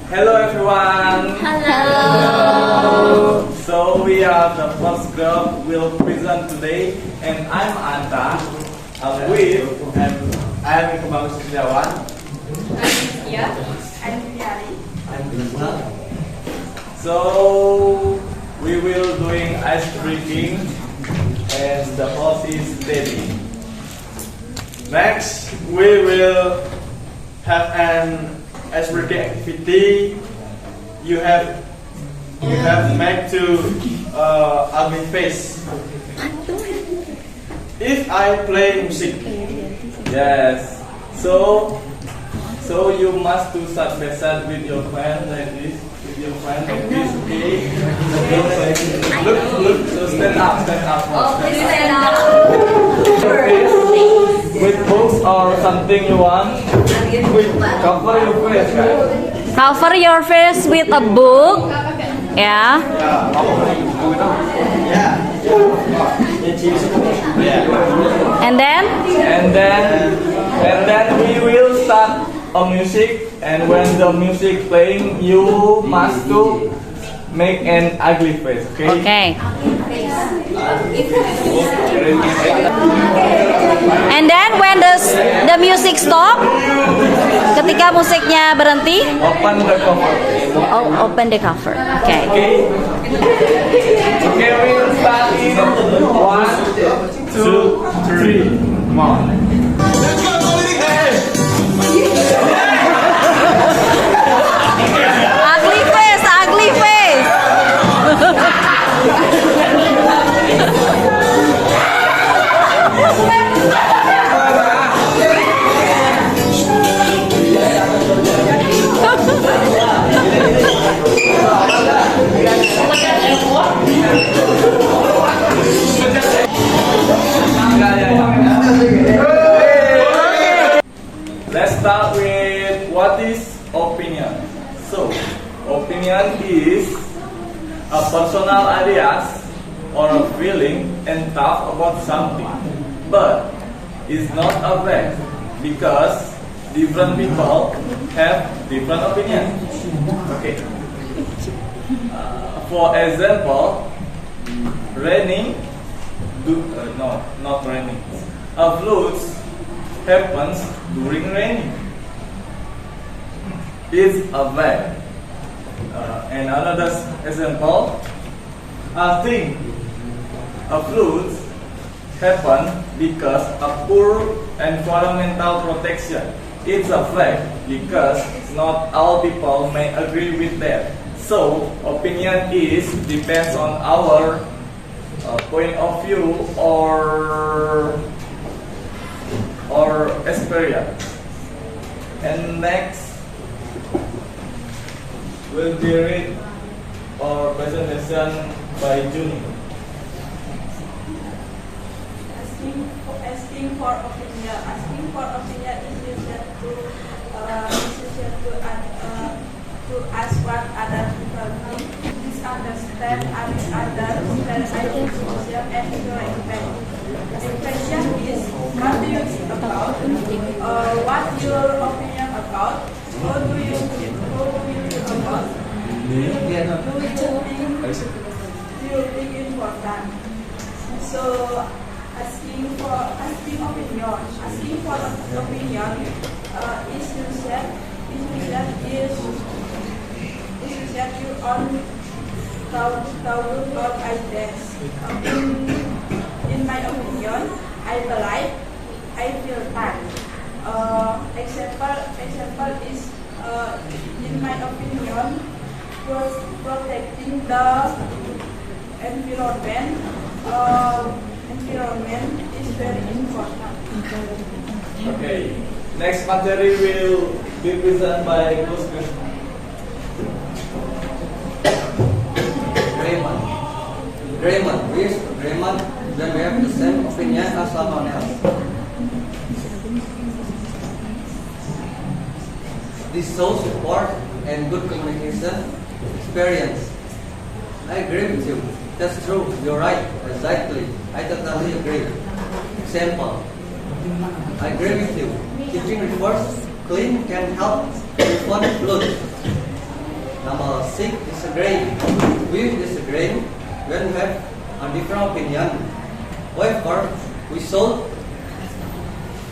Hello everyone. Hello. So we are the first group will present today, and I'm Anta. I'm with, and I'm Kembang Susiawan. I'm Tia. I'm Priari. I'm Krishna. So we will doing ice breaking, and the host is Debbie. Next, we will have an ice breaking activity. You have make to ugly face. If I play music, yes. So you must do such method with your friend like this. With your friend like this, okay? Look. So stand up. Oh, please stand up. With books or something you want. Cover your face, guys. Cover your face with a book. Yeah. And then we will start a music, and when the music playing, you must to make an ugly face, okay? okay. And then when the music stop, ketika musiknya berhenti, Open the cover. open the cover. Okay. Okay. Okay, we will start in 1, 2, 3. Come on. Ugly face, ugly face. Let's start with what is opinion. So, opinion is a personal ideas or a feeling and thought about something, but it's not a fact because different people have different opinions. Okay. For example, raining. No, not raining. A flood happens during raining. It's a fact. And another example, I think a flood happen because of poor environmental protection. It's a fact because not all people may agree with that. So opinion is depends on our point of view or experience. And next will be read or presentation by Juni. Asking for opinion. Asking for opinion is used to ask what other people think, misunderstand others, and show respect. The question is, what do you think about? What's your opinion about? What do you think about? Do you think important? So asking for opinion is that you on thought ideas. In my opinion, I believe, I feel time. Example is in my opinion, protecting the environment is very important. Okay. Next material will be presented by Gus Krishna. Raymond, when we have the same opinion as someone else. This shows support and good communication experience. I agree with you. That's true. You're right. Exactly. I totally agree. Example. I agree with you. Teaching refers clean can help prevent blood. Number 6, disagree. We disagree when we have a different opinion. However, we should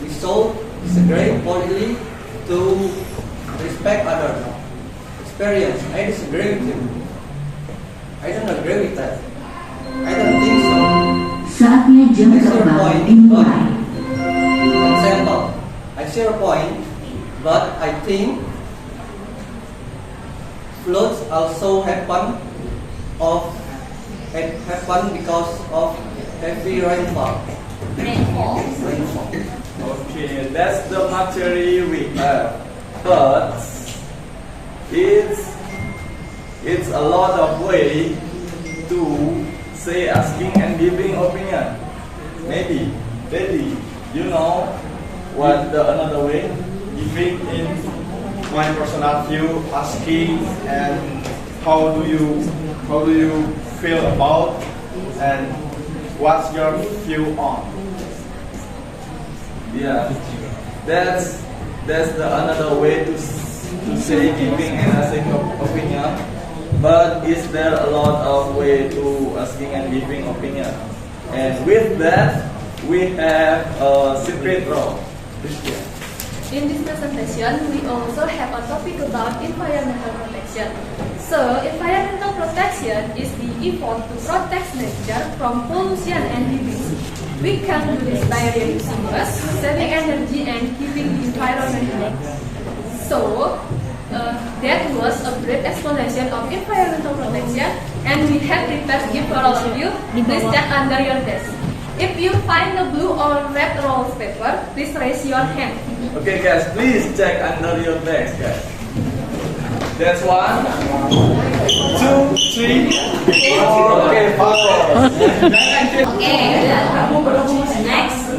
disagree politely to respect others' experience. I disagree with you. I don't agree with that. I don't think so. Saatnya jam I see your terbang point. dimulai. Example, I see your point, but I think floods also happen because of heavy rainfall. Rainfall. Okay, that's the material we have. But it's a lot of way to say asking and giving opinion. Maybe, you know what the another way? Giving in my personal view, asking and how do you feel about and what's your view on? Yeah, that's the another way to say giving and asking opinion. But is there a lot of way to asking and giving opinion? And with that, we have a separate role. In this presentation, we also have a topic about environmental protection. So, environmental protection is the effort to protect nature from pollution and disease. We can do this by reducing waste, saving energy, and keeping the environment clean. So, that was a brief explanation of environmental protection, and we have prepared to give for all of you. Please check under your desk. If you find the blue or red roll of paper, please raise your hand. Okay, guys, please check under your bags, guys. That's 1, 2, 3, 4. Okay, 4. Okay, next.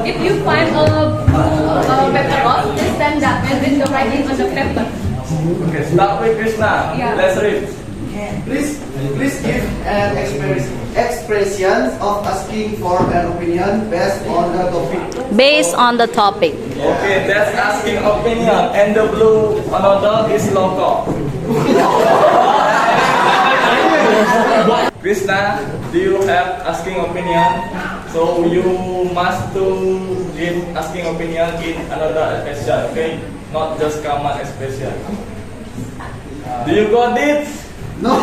If you find a blue paper roll, please stand up and read the writing on the paper. Okay, start with Krishna. Yeah. Let's read. Please give an expression of asking for an opinion based on the topic. Based on the topic. Okay, that's asking opinion, and the blue another is local. Krishna, do you have asking opinion? So you must to give asking opinion in another expression, okay? Not just common expression. Do you got it? No.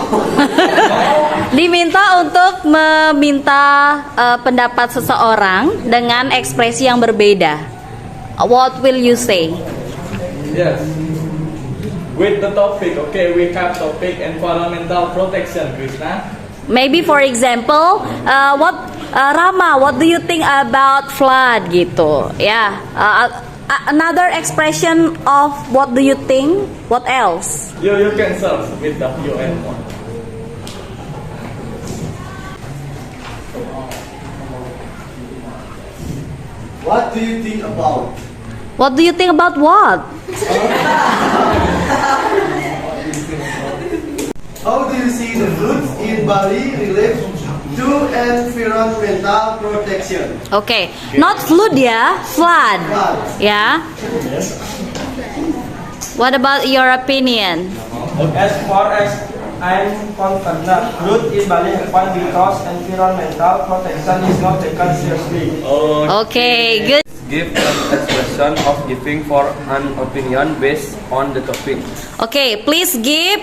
Diminta untuk meminta pendapat seseorang dengan ekspresi yang berbeda. What will you say? Yes. With the topic, okay, we have topic environmental protection, Krishna. Maybe for example, Rama, what do you think about flood gitu? Ya. Another expression of what do you think? What else? You can search with the UN one. What do you think about? What do you think about what? How do you see the floods in Bali relate to environmental protection? Okay, not flood ya, flood. Flood. Ya. What about your opinion? As far as I'm concerned, flood in Bali happen because environmental protection is not taken seriously. Okay, good. Give an expression of giving for an opinion based on the topic. Okay, please give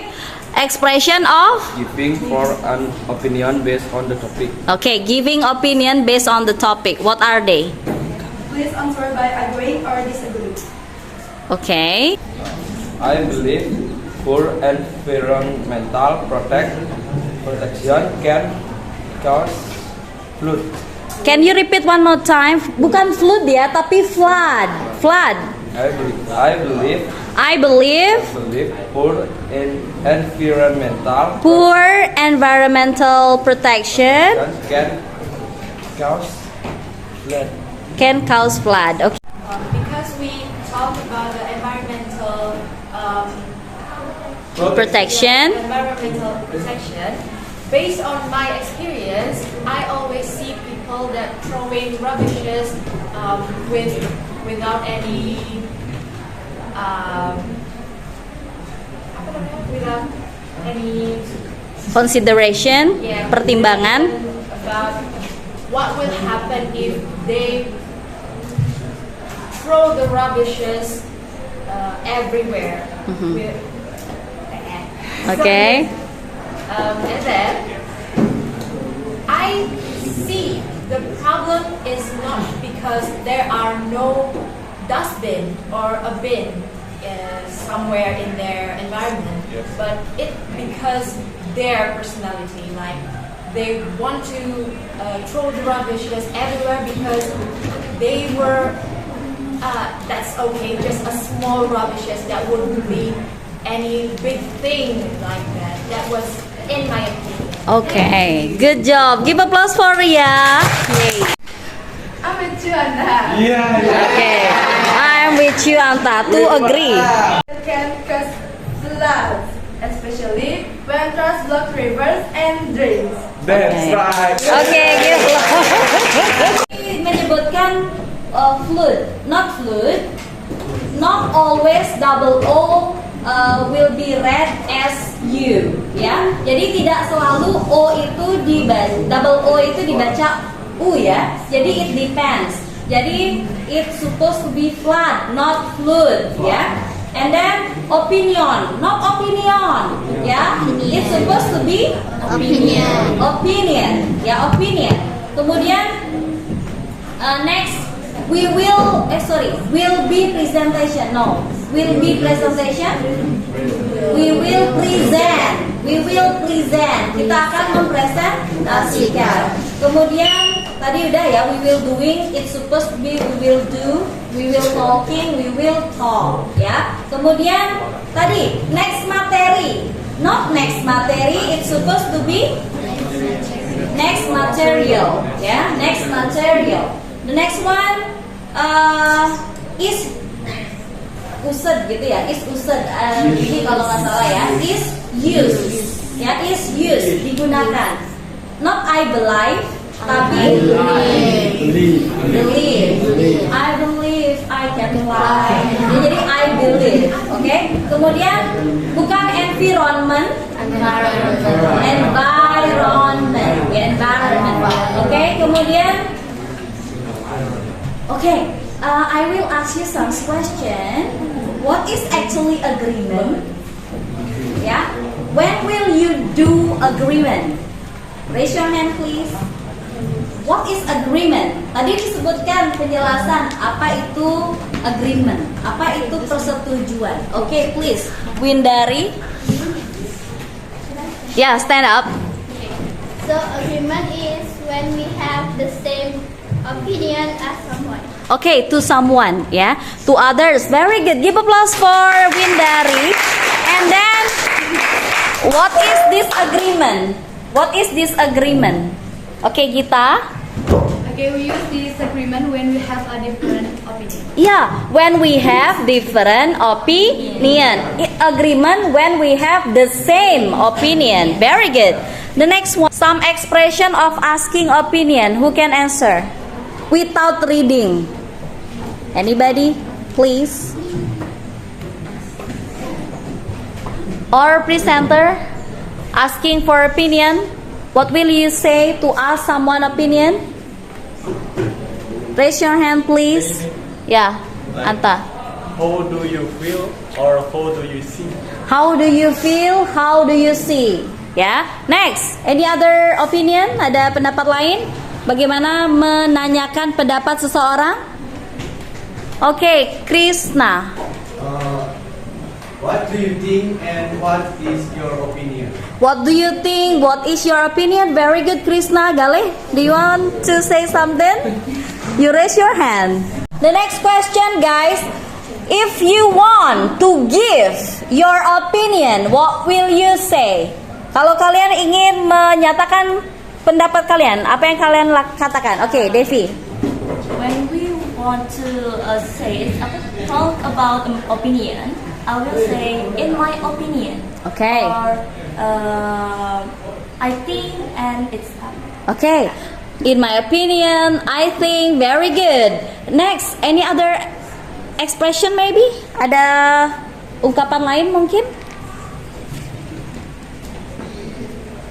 expression of. Giving for an opinion based on the topic. Okay, giving opinion based on the topic. What are they? Please answer by agreeing or disagreeing. Okay. I believe poor environmental protection can cause flood. Can you repeat one more time? Bukan flood ya, tapi flood. Flood. I believe poor environmental protection can cause flood. Can cause flood. Okay. Because we talk about the environmental Protection. Based on my experience, I always see people that throwing rubbishes without any consideration, Yeah, pertimbangan. about what will happen if they throw the rubbishes everywhere. With- Okay. And then I see the problem is not because there are no dustbin or a bin somewhere in their environment, but it because their personality, like they want to throw the rubbishes everywhere because they were. That's okay, just a small rubbishes. That wouldn't be any big thing like that. That was in my opinion. Okay, good job. Give applause for Ria. Yay. I'm with you on that. Okay, I'm with you, Anta, to agree. It can cause floods, especially when trans block rivers and drains. That's right. Okay, give applause. Menyebutkan flood, not always double O will be read as U, ya. Jadi tidak selalu O itu double O itu dibaca U, ya. Jadi it depends. Jadi it's supposed to be flood, not flood, ya. And then opinion, not opinion, ya. It's supposed to be opinion, ya, opinion. Kemudian next will be presentation. No, will be presentation. We will present. Kita akan mempresentasikan. Kemudian tadi udah ya, we will doing. It's supposed to be we will do. We will talking. We will talk. Ya. Kemudian tadi next materi. Not next materi. It's supposed to be next material. Ya, next material. The next one is used gitu ya, is used. Ini kalau nggak salah ya, is used. Ya, is used, digunakan. Not I believe, tapi believe. I believe I can fly. Ya, jadi I believe. Oke. Kemudian bukan environment. Oke. Kemudian I will ask you some question. What is actually agreement? Yeah. When will you do agreement? Raise your hand, please. What is agreement? Tadi disebutkan penjelasan apa itu agreement, apa itu persetujuan. Okay, please, Windari. Yeah, stand up. So agreement is when we have the same opinion as someone. Okay, to someone, yeah, to others. Very good. Give applause for Windari. And then, what is this agreement? What is this agreement? Okay, Gita. Okay, we use this agreement when we have a different opinion. Yeah, when we have different opinion. Agreement when we have the same opinion. Very good. The next one, some expression of asking opinion. Who can answer? Without reading. Anybody, please? Or presenter asking for opinion. What will you say to ask someone opinion? Raise your hand, please. Yeah, Anta. How do you feel or how do you see? How do you feel? How do you see? Ya. Next, any other opinion? Ada pendapat lain? Bagaimana menanyakan pendapat seseorang? Oke, Krishna. What do you think and what is your opinion? What do you think? What is your opinion? Very good, Krishna. Gale, do you want to say something? You raise your hand. The next question, guys. If you want to give your opinion, what will you say? Kalau kalian ingin menyatakan pendapat kalian, apa yang kalian katakan? Oke, Devi. When we want to talk about opinion, I will say in my opinion. Okay. Or I think and it's Okay. In my opinion, I think. Very good. Next, any other expression maybe? Ada ungkapan lain mungkin?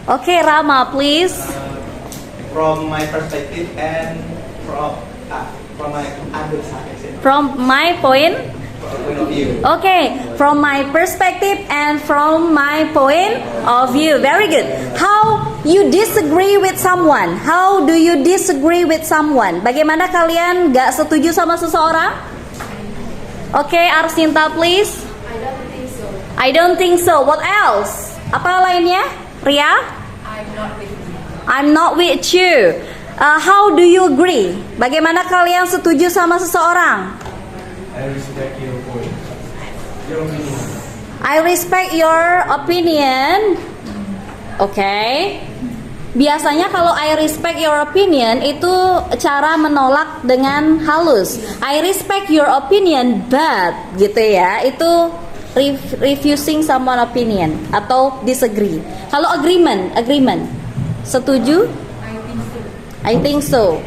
Okay, Rama, please. From my perspective and from my understanding. From my point. Point of view. Okay, from my perspective and from my point of view. Very good. How you disagree with someone? How do you disagree with someone? Bagaimana kalian gak setuju sama seseorang? Okay, Arsinta, please. I don't think so. I don't think so. What else? Apa lainnya? Ria? I'm not with you. I'm not with you. How do you agree? Bagaimana kalian setuju sama seseorang? I respect your point. Your opinion. I respect your opinion. Okay. Biasanya kalau I respect your opinion itu cara menolak dengan halus. I respect your opinion but gitu ya. Itu refusing someone opinion atau disagree. Kalau agreement. Setuju? I think so.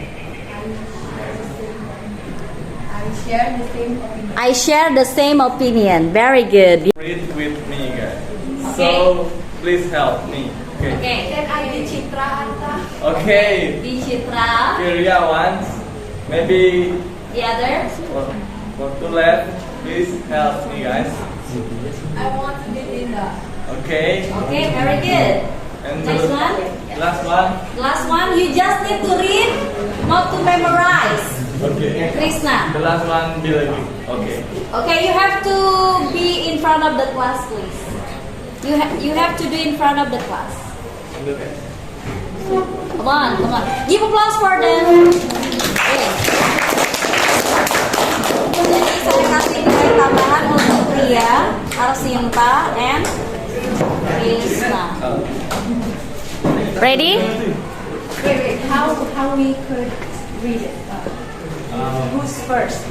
I share the same opinion. Very good. Read with me, guys. So please help me. Okay. Can I be Citra Anta? Okay. Di Citra. Ria once. Maybe The other. for two left. Please help me, guys. I want to be Linda. Okay. Okay, very good. And Next the one. last one. Last one, you just need to read, not to memorize. Okay. Krishna. The last one, be like you. Okay. Okay, you have to be in front of the class, please. You have to do in front of the class. Okay. Come on. Give applause for them. Okay. Jadi saya kasih nilai tambahan untuk Ria, Arsinta, and Krishna. Ready? Wait. How we could read it? Who's first?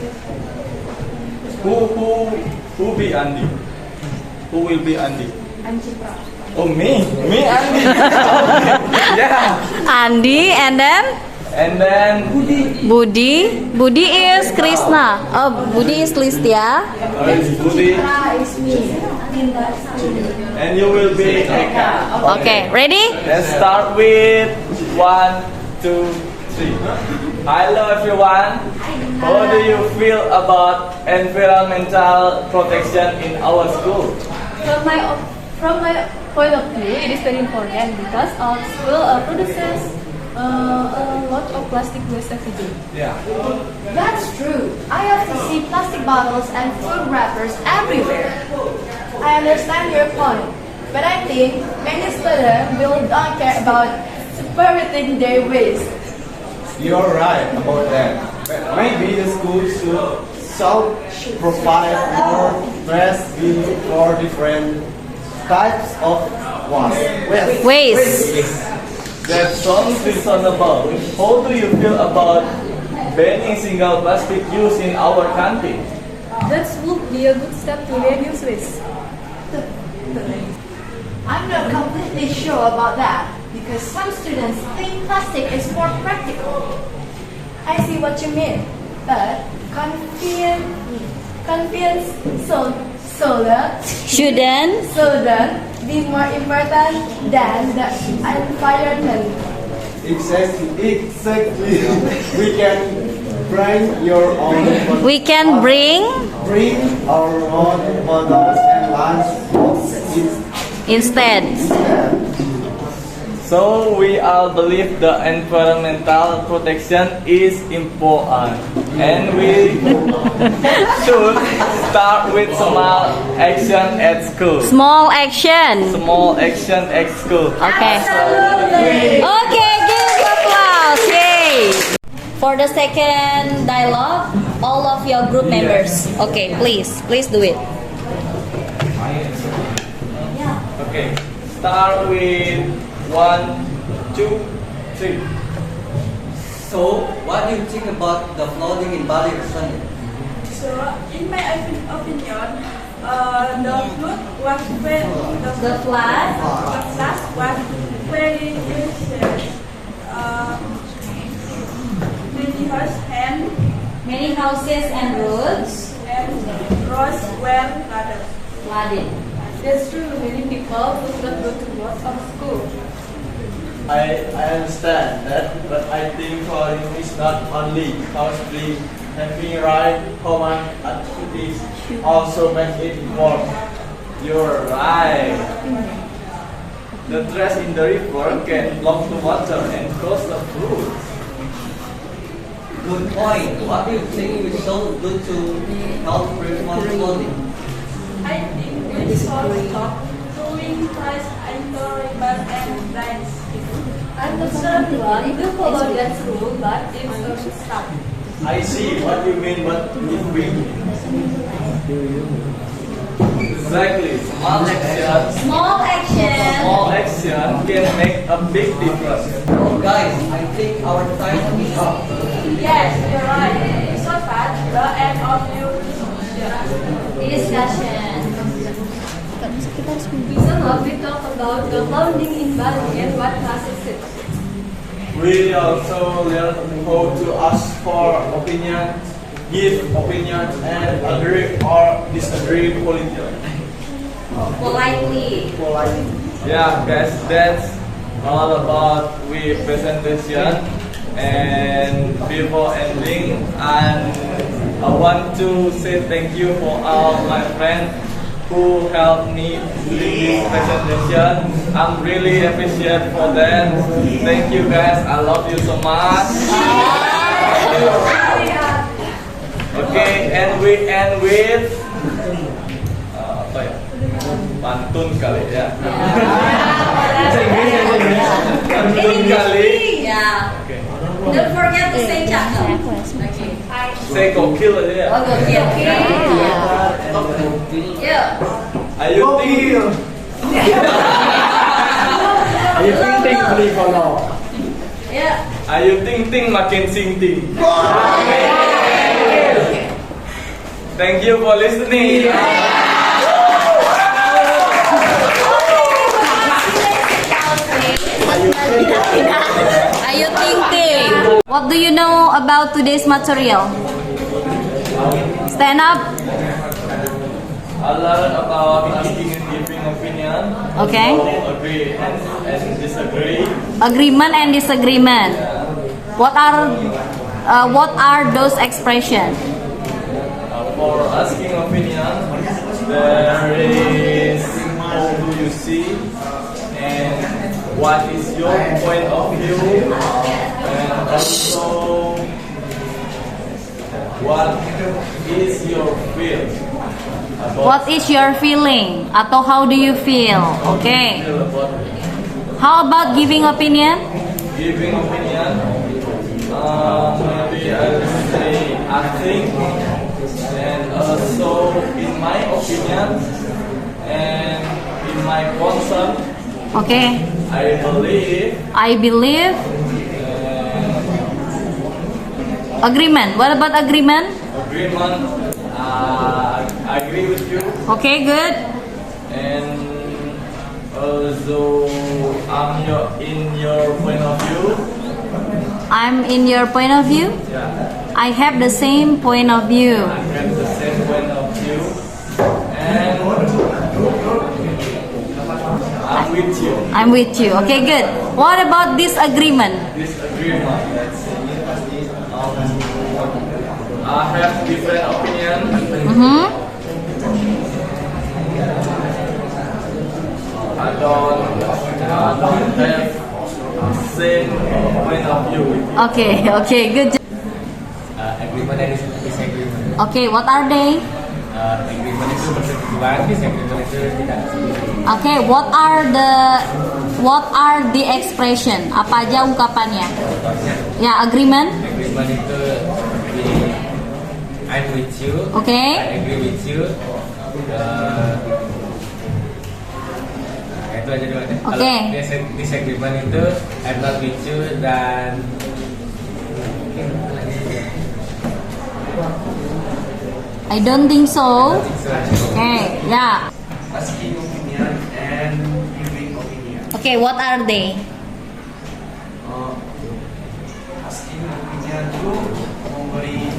Who be Andy? Who will be Andy? I'm Citra. Oh, me, Andy. Yeah. Andy, and then Budi is Krishna. Oh, Budi is Listia. It's Budi. Is me. And you will be Eka. Okay, ready? Let's start with 1, 2, 3. Hello everyone. How do you feel about environmental protection in our school? From my point of view, it is very important because our school produces a lot of plastic waste every day. Yeah. That's true. I often see plastic bottles and food wrappers everywhere. I understand your point, but I think many students will not care about separating their waste. You're right about that. Maybe the school should provide more trash bins for different types of Waste. That sounds reasonable. How do you feel about banning single plastic use in our country? That would be a good step to reduce waste. I'm not completely sure about that because some students think plastic is more practical. I see what you mean, but convenience shouldn't be more important than the environment. Exactly. We can bring our own bottles and lunch boxes Instead. So we all believe the environmental protection is important, and we should start with small action at school. Small action. Small action at school. Okay. Okay, give applause. Yay. For the second dialogue, all of your group members. Okay, please do it. Okay. Start with 1, 2, 3. So, what do you think about the flooding in Bali recently? So, in my opinion, the flood was very very dangerous. Many houses and roads were flooded. flooded. That's true. Many people would not go to work or school. I understand that, but I think for you it's not only costly having right common activities also make it work. You're right. The trash in the river can block the water and cause the floods. Good point. What do you think we should do to help prevent flooding? I think we should stop throwing trash into rivers and drains. I'm not sure if you follow that rule, but it's a start. I see what you mean, but if we Exactly. Small action can make a big difference. Oh, guys, I think our time is up. Yes, you're right. So far, the end of your Discussion. Recently, we talked about the founding in Bali and what classes it. We also learn how to ask for opinion, give opinion, and agree or disagree politely. Yeah, guys, that's all about we presentation. And before ending, I want to say thank you for all my friends who helped me with this presentation. I'm really appreciate for that. Thank you guys. I love you so much. Okay, and we end with apa ya? Pantun kali ya. Pantun kali. Yeah. Okay. Don't forget to say cakep. Okay. Say gokil aja ya. Oh, gokil. Yeah. Ayo ting. Ayo ting beli kono. Yeah. Ayo ting ting makin sing ting. Thank you for listening. Ayo ting ting. What do you know about today's material? Stand up. I learned about asking and giving opinion. Okay. Agree and disagree. Agreement and disagreement. What are those expressions? For asking opinion, there is how do you see and what is your point of view, and also what is your feel. What is your feeling? Atau how do you feel? Okay. How about giving opinion? Giving opinion, maybe I will say I think, and also in my opinion and in my concern, Okay. I believe. Agreement. What about agreement? Agreement. I agree with you. Okay, good. And also, in your point of view. I'm in your point of view. Yeah. I have the same point of view. I have the same point of view. And I'm with you. I'm with you. Okay, good. What about disagreement? Disagreement. Let's see. I have different opinion. I don't have same point of view. Okay, good. Agreement and disagreement. Okay, what are they? Agreement itu bersetujuan, disagreement itu tidak. Okay, what are the expression? Apa aja ungkapannya? Ya, agreement. Agreement itu seperti I'm with you. Okay. I agree with you. Itu aja dulu. Okay. Kalau disagreement itu I'm not with you dan I don't think so. Okay, yeah. Asking opinion and giving opinion. Okay, what are they? Asking opinion itu memberi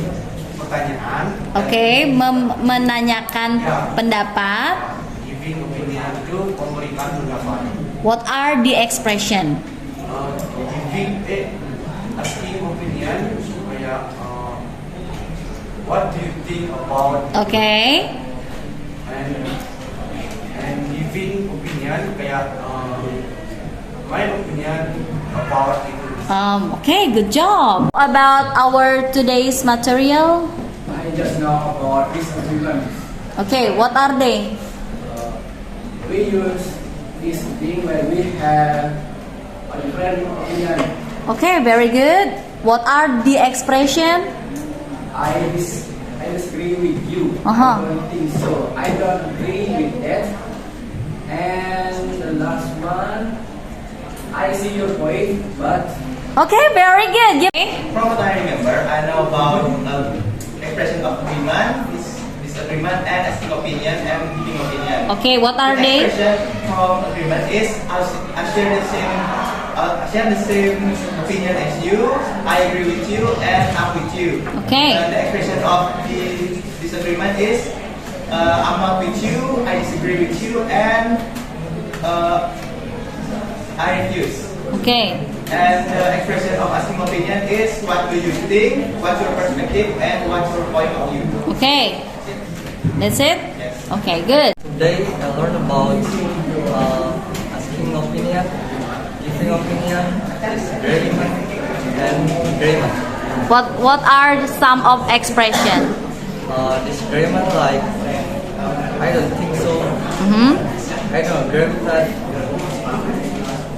pertanyaan. Okay, menanyakan pendapat. Giving opinion itu memberikan pendapat. What are the expression? asking opinion kayak what do you think about Okay. and giving opinion kayak my opinion about it. Okay, good job. About our today's material. I just know about disagreement. Okay, what are they? We use this thing when we have a different opinion. Okay, very good. What are the expression? I disagree with you. Uh-huh. I don't think so. I don't agree with that. And the last one, I see your point, but Okay, very good. From what I remember, I know about expression of agreement, disagreement, and asking opinion and giving opinion. Okay, what are the they? Expression from agreement is I share the same opinion as you. I agree with you, and I'm with you. Okay. The expression of the disagreement is I'm not with you. I disagree with you, and I refuse. Okay. And the expression of asking opinion is what do you think, what's your perspective, and what's your point of view. Okay. That's it? Okay, good. Today I learned about asking opinion, giving opinion, disagreement, and agreement. What are some of expression? Disagreement like I don't think so. I don't agree with that.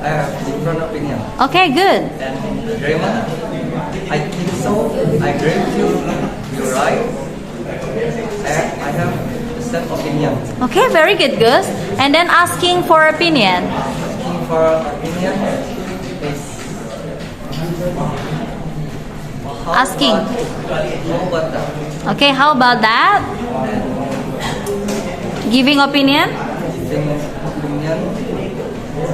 I have different opinion. Okay, good. And agreement, I think so. I agree with you. You're right. I have the same opinion. Okay, very good, Gus. And then asking for opinion. Asking for opinion is Asking. How about that? Okay, how about that? Giving opinion. Giving opinion.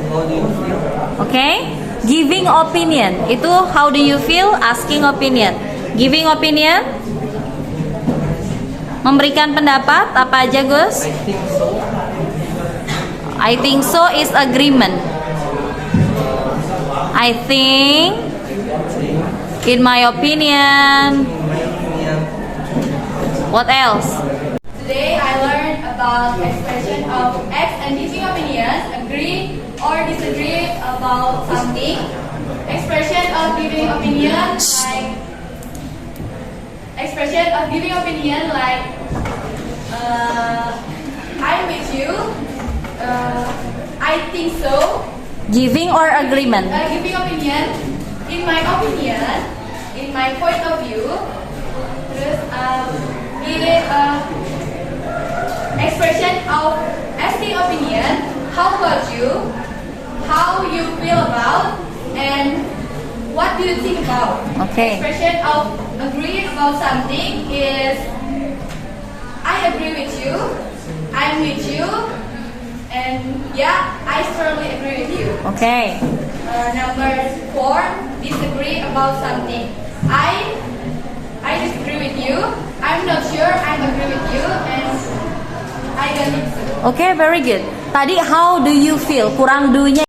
How do you feel? Okay. Giving opinion. Itu how do you feel? Asking opinion. Giving opinion. Memberikan pendapat apa aja, Gus? I think so. I think so is agreement. I think. In my opinion. What else? Today I learned about expression of X and giving opinions, agree or disagree about something. Expression of giving opinion like I'm with you. I think so. Giving or agreement? Giving opinion. In my opinion, in my point of view. Terus expression of asking opinion. How about you? How you feel about? And what do you think about? Okay. Expression of agree about something is I agree with you. I'm with you. And yeah, I strongly agree with you. Okay. Number 4, disagree about something. I disagree with you. I'm not sure. I agree with you, and I don't think so. Okay, very good. Tadi how do you feel? Kurang do-nya